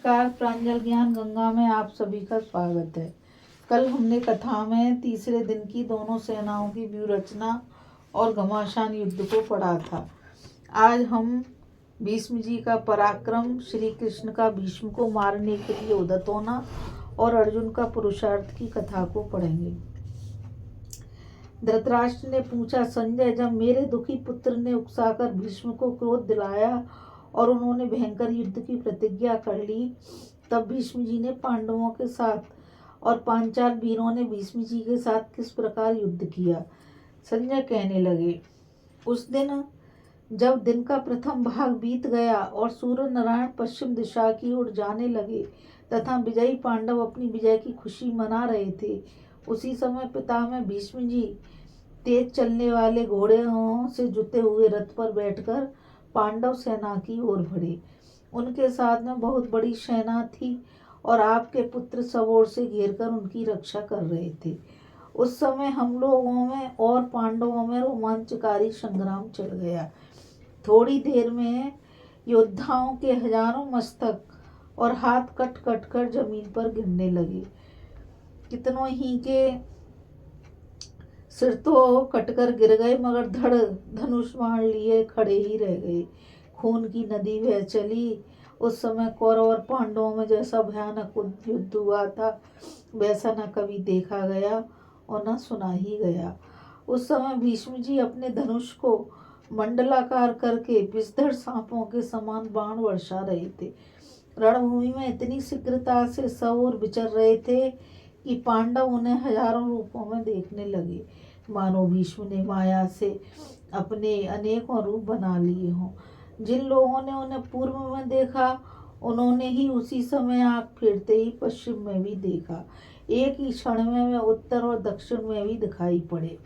नमस्कार। प्रांजल ज्ञान गंगा में आप सभी का स्वागत है। कल हमने कथा में तीसरे दिन की दोनों सेनाओं की व्यूह रचना और घमासान युद्ध को पढ़ा था। आज हम भीष्म जी का पराक्रम, श्री कृष्ण का भीष्म को मारने के लिए उद्यत होना और अर्जुन का पुरुषार्थ की कथा को पढ़ेंगे। धृतराष्ट्र ने पूछा, संजय, जब मेरे दुखी पुत्र ने उकसाकर भीष्म को क्रोध दिलाया और उन्होंने भयंकर युद्ध की प्रतिज्ञा कर ली, तब भीष्म जी ने पांडवों के साथ और पांचाल वीरों ने भीष्म जी के साथ किस प्रकार युद्ध किया। संजय कहने लगे, उस दिन जब दिन का प्रथम भाग बीत गया और सूर्य नारायण पश्चिम दिशा की ओर जाने लगे तथा विजयी पांडव अपनी विजय की खुशी मना रहे थे, उसी समय पितामह भीष्म जी तेज चलने वाले घोड़ों से जुते हुए रथ पर बैठकर पांडव सेना की ओर बढ़े। उनके साथ में बहुत बड़ी सेना थी और आपके पुत्र सब ओर से घेरकर उनकी रक्षा कर रहे थे। उस समय हम लोगों में और पांडवों में रोमांचकारी संग्राम चल गया। थोड़ी देर में योद्धाओं के हजारों मस्तक और हाथ कट कट कर जमीन पर गिरने लगे। कितनों ही के सिर तो कटकर गिर गए, मगर धड़ धनुष बाण लिए खड़े ही रह गए। खून की नदी बह चली। उस समय कौरव और पांडवों में जैसा भयानक युद्ध हुआ था, वैसा न कभी देखा गया और न सुना ही गया। उस समय भीष्म जी अपने धनुष को मंडलाकार करके विषधर सांपों के समान बाण वर्षा रहे थे। रणभूमि में इतनी शीघ्रता से सब ओर विचर रहे थे कि पांडव उन्हें हजारों रूपों में देखने लगे, मानो भीष्म ने माया से अपने अनेकों रूप बना लिए हों। जिन लोगों ने उन्हें पूर्व में देखा, उन्होंने ही उसी समय आंख फेरते ही पश्चिम में भी देखा। एक ही क्षण में वे उत्तर और दक्षिण में भी दिखाई पड़े।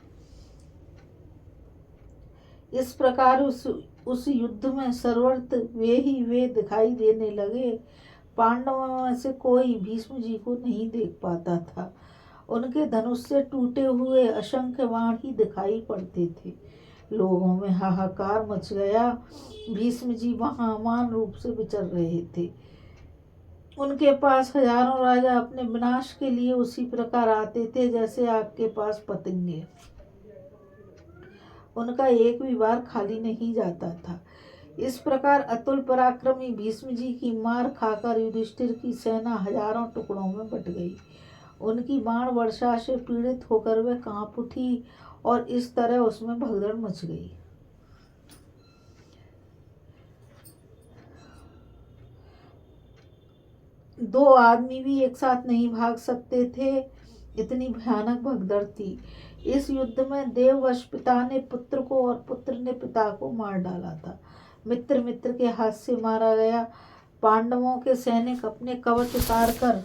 इस प्रकार उस युद्ध में सर्वत्र वे दिखाई देने लगे। पांडवों में से कोई भीष्म जी को नहीं देख पाता था। उनके धनुष से टूटे हुए असंख्य बाण ही दिखाई पड़ते थे। लोगों में हाहाकार मच गया। भीष्म जी महामान रूप से विचर रहे थे। उनके पास हजारों राजा अपने विनाश के लिए उसी प्रकार आते थे जैसे आग के पास पतंगे। उनका एक भी बार खाली नहीं जाता था। इस प्रकार अतुल पराक्रमी भीष्म जी की मार खाकर युधिष्ठिर की सेना हजारों टुकड़ों में बट गई। उनकी बाण वर्षा से पीड़ित होकर वे कांप उठी और इस तरह उसमें भगदड़ मच गई। दो आदमी भी एक साथ नहीं भाग सकते थे, इतनी भयानक भगदड़ थी। इस युद्ध में देववश पिता ने पुत्र को और पुत्र ने पिता को मार डाला था। मित्र मित्र के हाथ से मारा गया। पांडवों के सैनिक अपने कवच उतार कर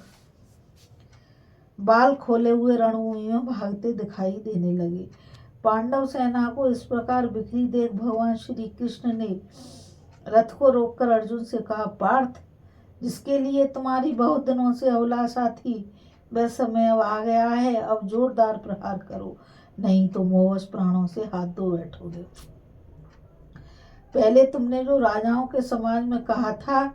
बाल खोले हुए रणभूमि में भागते दिखाई देने लगे। पांडव सेना को इस प्रकार बिखरी देख भगवान श्री कृष्ण ने रथ को रोककर अर्जुन से कहा, पार्थ, जिसके लिए तुम्हारी बहुत दिनों से अभिलाषा थी, वह समय अब आ गया है। अब जोरदार प्रहार करो, नहीं तो मोहवश प्राणों से हाथ धो बैठोगे। पहले तुमने जो राजाओं के समाज में कहा था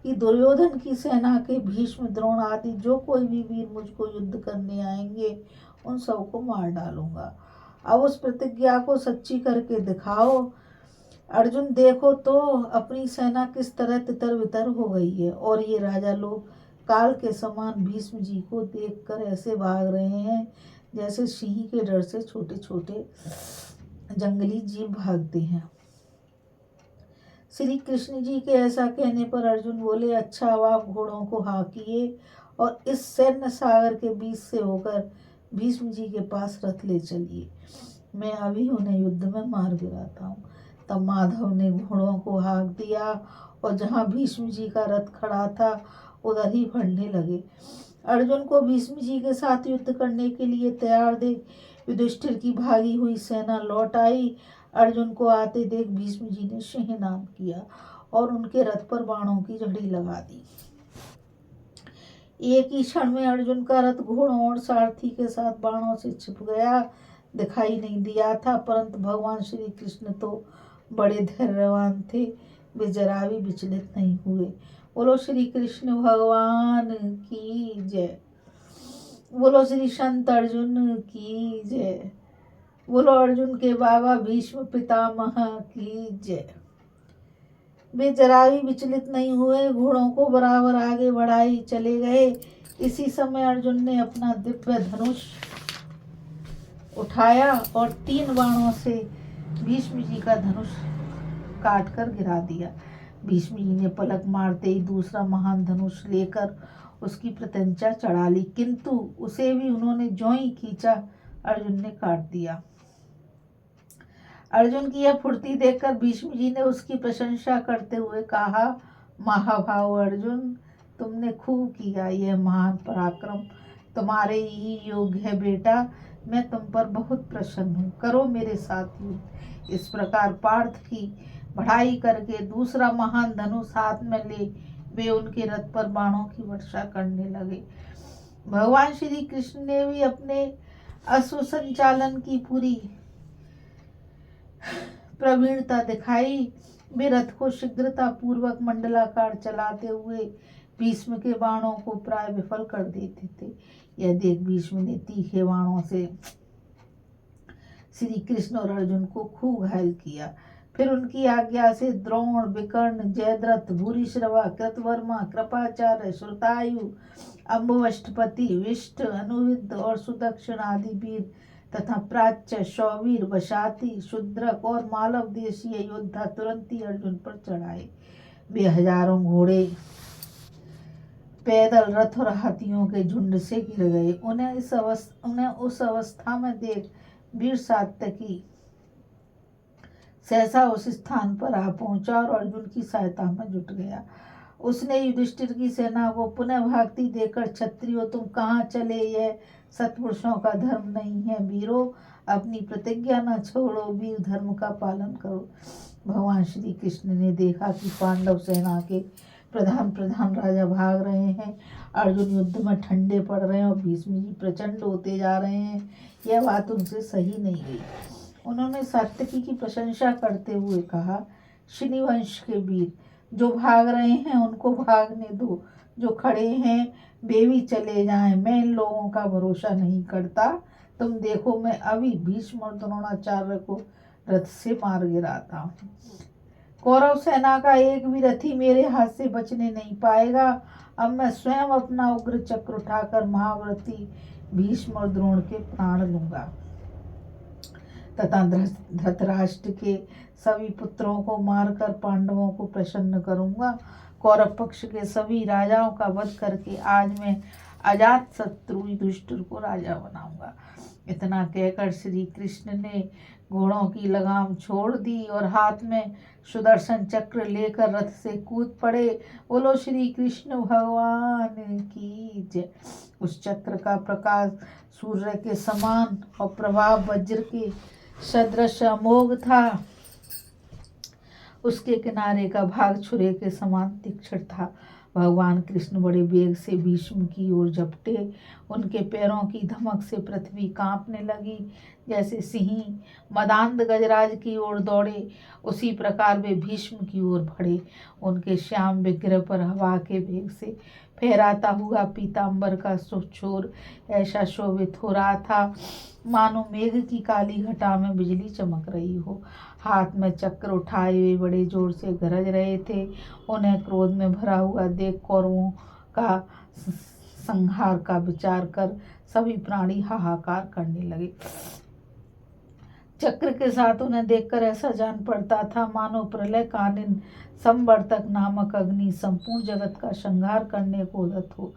कि दुर्योधन की सेना के भीष्म, द्रोण आदि जो कोई भी वीर मुझको युद्ध करने आएंगे, उन सबको मार डालूंगा। अब उस प्रतिज्ञा को सच्ची करके दिखाओ। अर्जुन, देखो तो अपनी सेना किस तरह तितर बितर हो गई है और ये राजा लोग काल के समान भीष्म जी को देखकर ऐसे भाग रहे हैं जैसे सिंह के डर से छोटे छोटे जंगली जीव भागते हैं। श्री कृष्ण जी के ऐसा कहने पर अर्जुन बोले, अच्छा, अब आप घोड़ों को हाँकिए और इस सैन्य सागर के बीच से होकर भीष्म जी के पास रथ ले चलिए। मैं अभी उन्हें युद्ध में मार गिराता हूँ। तब माधव ने घोड़ों को हाँक दिया और जहाँ भीष्म जी का रथ खड़ा था उधर ही बढ़ने लगे। अर्जुन को भीष्म जी के साथ युद्ध करने के लिए तैयार देख युधिष्ठिर की भागी हुई सेना लौट आई। अर्जुन को आते देख भीष्म जी ने सिंहनाद किया और उनके रथ पर बाणों की झड़ी लगा दी। एक ही क्षण में अर्जुन का रथ घोड़ों और सारथी के साथ बाणों से छिप गया, दिखाई नहीं दिया था। परंतु भगवान श्री कृष्ण तो बड़े धैर्यवान थे, वे जरा भी विचलित नहीं हुए। बोलो श्री कृष्ण भगवान की जय। बोलो श्री संत अर्जुन की जय। बोलो अर्जुन के बाबा भीष्म पितामह की जय। वे जरा भी विचलित नहीं हुए, घोड़ों को बराबर आगे बढ़ाई चले गए। इसी समय अर्जुन ने अपना दिव्य धनुष उठाया और 3 बाणों से भीष्म जी का धनुष काट कर गिरा दिया। भीष्म जी ने पलक मारते ही दूसरा महान धनुष लेकर उसकी प्रत्यंचा चढ़ा ली, किंतु उसे भी उन्होंने ज्यों ही खींचा अर्जुन ने काट दिया। अर्जुन की यह फुर्ती देखकर भीष्म जी ने उसकी प्रशंसा करते हुए कहा, महाभाव अर्जुन, तुमने खूब किया, यह महान पराक्रम तुम्हारे ही योग्य है बेटा। मैं तुम पर बहुत प्रसन्न हूँ, करो मेरे साथ युद्ध। इस प्रकार पार्थ की बढ़ाई करके दूसरा महान धनुष हाथ में ले वे उनके रथ पर बाणों की वर्षा करने लगे। भगवान श्री कृष्ण ने भी अपने अश्व संचालन की पूरी प्रवीणता दिखाई। वे रथ को शीघ्रता पूर्वक मंडलाकार चलाते हुए भीष्म के बाणों को प्राय विफल कर देते थे। यह देख भीष्म ने तीखे बाणों से श्री कृष्ण और अर्जुन को खूब घायल किया। फिर उनकी आज्ञा से द्रोण, विकर्ण, जयद्रथ, भूरिश्रवा, कृतवर्मा, कृपाचार्य, श्रुतायु, अम्बुवष्टपति, विष्ट, अनुविद और सुदक्षिण आदि वीर तथा प्राच्य, शौवीर, वशाति, शूद्रक और मालव देशीय योद्धा तुरंत ही अर्जुन पर चढ़ाए। वे हजारों घोड़े, पैदल, रथ और हाथियों के झुंड से गिर गए। उन्हें उस अवस्था में देख वीर सात्यकी सहसा उस स्थान पर आ पहुंचा और अर्जुन की सहायता में जुट गया। उसने युधिष्ठिर की सेना को पुनः भागती देखकर, क्षत्रियो तुम कहाँ चले, यह सत्पुरुषों का धर्म नहीं है। वीरों, अपनी प्रतिज्ञा न छोड़ो, वीर धर्म का पालन करो। भगवान श्री कृष्ण ने देखा कि पांडव सेना के प्रधान राजा भाग रहे हैं, अर्जुन युद्ध में ठंडे पड़ रहे हैं और भीष्म जी प्रचंड होते जा रहे हैं। यह बात उनसे सही नहीं गई। उन्होंने सात्यकी की प्रशंसा करते हुए कहा, शिनिवंश के वीर, जो भाग रहे हैं उनको भागने दो, जो खड़े हैं वे भी चले जाएं। मैं इन लोगों का भरोसा नहीं करता। तुम देखो, मैं अभी भीष्म और द्रोणाचार्य को रथ से मार गिराता हूँ। कौरव सेना का एक भी रथी मेरे हाथ से बचने नहीं पाएगा। अब मैं स्वयं अपना उग्र चक्र उठाकर महाव्रती भीष्म और द्रोण के प्राण लूंगा तथा धृतराष्ट्र के सभी पुत्रों को मारकर पांडवों को प्रसन्न करूंगा। कौरव पक्ष के सभी राजाओं का वध करके आज मैं अजात शत्रु युधिष्ठिर को राजा बनाऊंगा। इतना कहकर श्री कृष्ण ने घोड़ों की लगाम छोड़ दी और हाथ में सुदर्शन चक्र लेकर रथ से कूद पड़े। बोलो श्री कृष्ण भगवान की जय। उस चक्र का प्रकाश सूर्य के समान और प्रभाव वज्र के सदृश अमोघ था। उसके किनारे का भाग छुरे के समान तीक्ष्ण था। भगवान कृष्ण बड़े वेग से भीष्म की ओर झपटे। उनके पैरों की धमक से पृथ्वी कांपने लगी। जैसे सिंह मदांध गजराज की ओर दौड़े, उसी प्रकार वे भीष्म की ओर बढ़े। उनके श्याम विग्रह पर हवा के वेग से फहराता हुआ पीतांबर का छोर ऐसा शोभित हो रहा था मानो मेघ की काली घटा में बिजली चमक रही हो। हाथ में चक्र उठाए वे बड़े जोर से गरज रहे थे। उन्हें क्रोध में भरा हुआ देख कौरवों का संहार का विचार कर सभी प्राणी हाहाकार करने लगे। चक्र के साथ उन्हें देखकर ऐसा जान पड़ता था मानो प्रलयकालीन संवर्तक नामक अग्नि संपूर्ण जगत का संहार करने को उद्यत हो।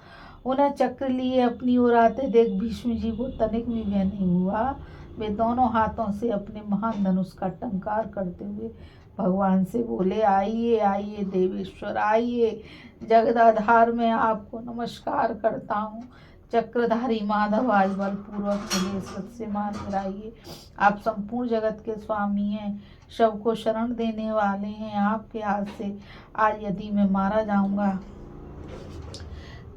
उन्हें चक्र लिए अपनी ओर आते देख भीष्म जी को तनिक भी भय नहीं हुआ। वे दोनों हाथों से अपने महान धनुष का टंकार करते हुए भगवान से बोले, आइए आइए देवेश्वर, आइए, जगदाधार में आपको नमस्कार करता हूँ। चक्रधारी माधव, आज बलपूर्वक मुझे इस रथ से मार गिराइए। आप संपूर्ण जगत के स्वामी हैं, सबको शरण देने वाले हैं। आपके हाथ से आज यदि मैं मारा जाऊंगा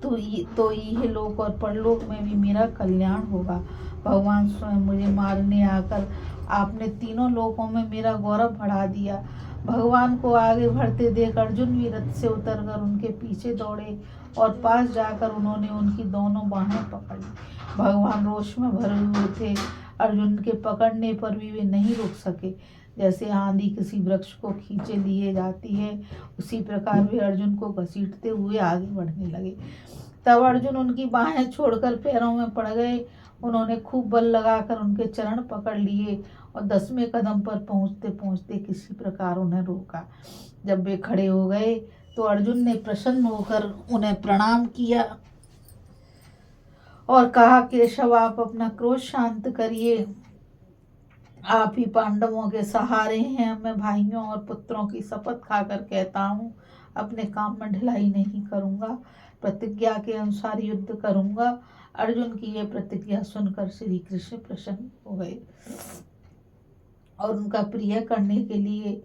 तो यह लोक और परलोक में भी मेरा कल्याण होगा। भगवान स्वयं मुझे मारने आकर आपने तीनों लोकों में मेरा गौरव बढ़ा दिया। भगवान को आगे बढ़ते देख अर्जुन भी रथ से उतरकर उनके पीछे दौड़े और पास जाकर उन्होंने उनकी दोनों बाहें पकड़ी। भगवान रोष में भरे हुए थे। अर्जुन के पकड़ने पर भी वे नहीं रुक सके। जैसे आंधी किसी वृक्ष को खींचे लिए जाती है, उसी प्रकार वे अर्जुन को घसीटते हुए आगे बढ़ने लगे। तब अर्जुन उनकी बाहें छोड़कर पैरों में पड़ गए। उन्होंने खूब बल लगाकर उनके चरण पकड़ लिए और 10वें कदम पर पहुँचते पहुँचते किसी प्रकार उन्हें रोका। जब वे खड़े हो गए तो अर्जुन ने प्रसन्न होकर उन्हें प्रणाम किया और कहा, केशव, आप अपना क्रोध शांत करिए। आप ही पांडवों के सहारे हैं। मैं भाइयों और पुत्रों की शपथ खाकर कहता हूँ, अपने काम में ढिलाई नहीं करूँगा, प्रतिज्ञा के अनुसार युद्ध करूँगा। अर्जुन की यह प्रतिज्ञा सुनकर श्री कृष्ण प्रसन्न हो गए और उनका प्रिय करने के लिए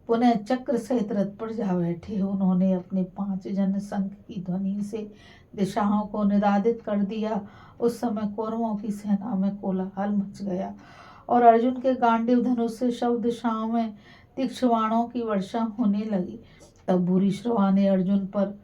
पुनः चक्र सहित रथ पर जा बैठे। उन्होंने अपने 5 जन शंख की ध्वनि से दिशाओं को निनादित कर दिया। उस समय कौरवों की सेना में कोलाहल मच गया और अर्जुन के गांडीव धनुष से सब दिशाओं में तीक्ष्ण बाणों की वर्षा होने लगी। तब भूरिश्रवा ने अर्जुन पर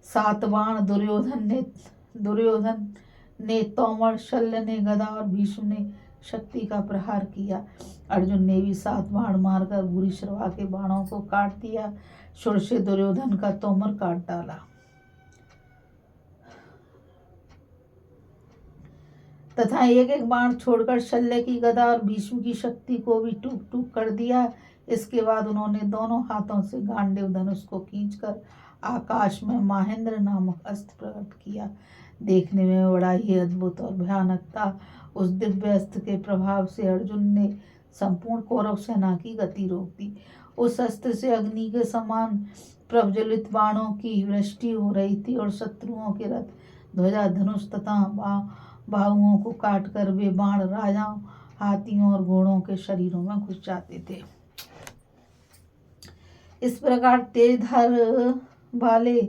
7 बाण, दुर्योधन ने तोमर, शल्य ने गदा और भीष्म ने शक्ति का प्रहार किया। अर्जुन ने भी 7 बाण मारकर भूरिश्रवा के बाणों को काट दिया। शुर से दुर्योधन का तोमर काट डाला तथा एक एक बाण छोड़कर शल्य की गदा और भीष्म की शक्ति को भी टूक टूक कर दिया। इसके बाद उन्होंने दोनों हाथों से गांडीव धनुष को खींचकर आकाश में महेंद्र नामक अस्त्र प्रकट किया। देखने में बड़ा ही अद्भुत और भयानक था। उस दिव्य अस्त्र के प्रभाव से अर्जुन ने संपूर्ण कौरव सेना की गति रोक दी। उस अस्त्र से अग्नि के समान प्रज्वलित बाणों की वृष्टि हो रही थी और शत्रुओं के रथ, ध्वजा, धनुष तथा बाहुओं को काटकर वे बाण राजाओं, हाथियों और घोड़ों के शरीरों में घुस जाते थे। इस प्रकार तेज धार वाले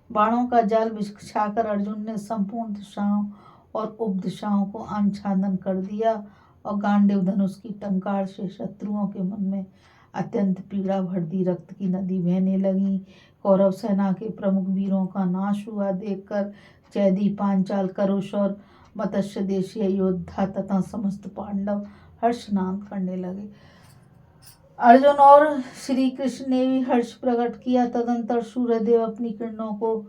बाणों का जाल बिछाकर अर्जुन ने संपूर्ण दिशाओं और उपदिशाओं को आच्छादन कर दिया और गांडीव धनुष की टंकार से शत्रुओं के मन में अत्यंत पीड़ा भर दी। रक्त की नदी बहने लगी। कौरव सेना के प्रमुख वीरों का नाश हुआ देखकर चैदी, पांचाल, करुष और मत्स्य देशीय योद्धा तथा समस्त पांडव हर्षनाद करने लगे। अर्जुन और श्री कृष्ण ने भी हर्ष प्रकट किया। तदंतर सूर्यदेव अपनी किरणों को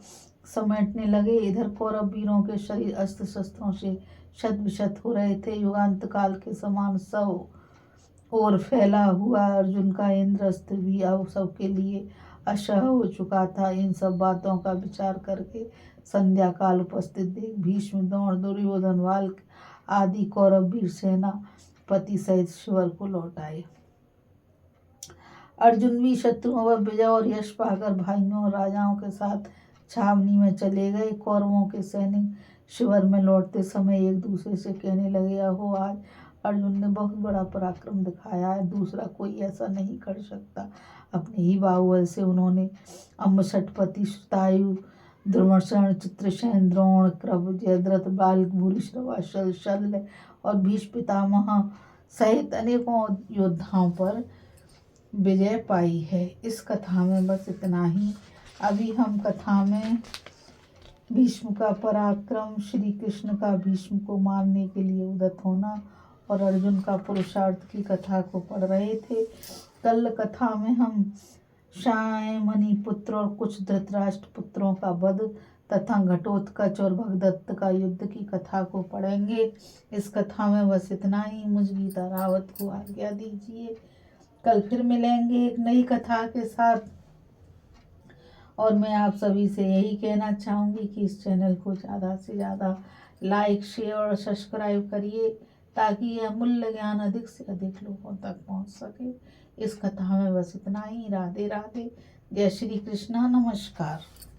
समेटने लगे। इधर कौरव वीरों के शरीर अस्त्र शस्त्रों से शत विशत हो रहे थे। युगांत काल के समान सब और फैला हुआ अर्जुन का इंद्र अस्त्र भी अब सबके लिए असह्य हो चुका था। इन सब बातों का विचार करके संध्या काल उपस्थित देख भीष्म, द्रोण, दुर्योधन, वाल्क आदि कौरव वीर सेनापति सहित शिविर को लौट आए। अर्जुन भी शत्रुओं पर विजय और यश पाकर भाइयों और राजाओं के साथ छावनी में चले गए। कौरवों के सैनिक शिविर में लौटते समय एक दूसरे से कहने लगे, अहो, आज अर्जुन ने बहुत बड़ा पराक्रम दिखाया है, दूसरा कोई ऐसा नहीं कर सकता। अपने ही बाहुबल से उन्होंने अम्बसठपति, श्रुतायु, द्रुमर्षण, चित्रसेन, द्रोण, कृप, जयद्रथ, बाल्क, भूरिश्रवा, शल्य और भीष्म पितामह सहित अनेकों योद्धाओं पर विजय पाई है। इस कथा में बस इतना ही। अभी हम कथा में भीष्म का पराक्रम, श्री कृष्ण का भीष्म को मारने के लिए उद्यत होना और अर्जुन का पुरुषार्थ की कथा को पढ़ रहे थे। कल कथा में हम शायमणि पुत्र और कुछ धृतराष्ट्र पुत्रों का वध तथा घटोत्कच और भगदत्त का युद्ध की कथा को पढ़ेंगे। इस कथा में बस इतना ही। मुझ गीता रावत को आज्ञा दीजिए। कल फिर मिलेंगे एक नई कथा के साथ। और मैं आप सभी से यही कहना चाहूँगी कि इस चैनल को ज़्यादा से ज़्यादा लाइक, शेयर और सब्सक्राइब करिए ताकि यह अमूल्य ज्ञान अधिक से अधिक लोगों तक पहुँच सके। इस कथा में बस इतना ही। राधे राधे। जय श्री कृष्णा। नमस्कार।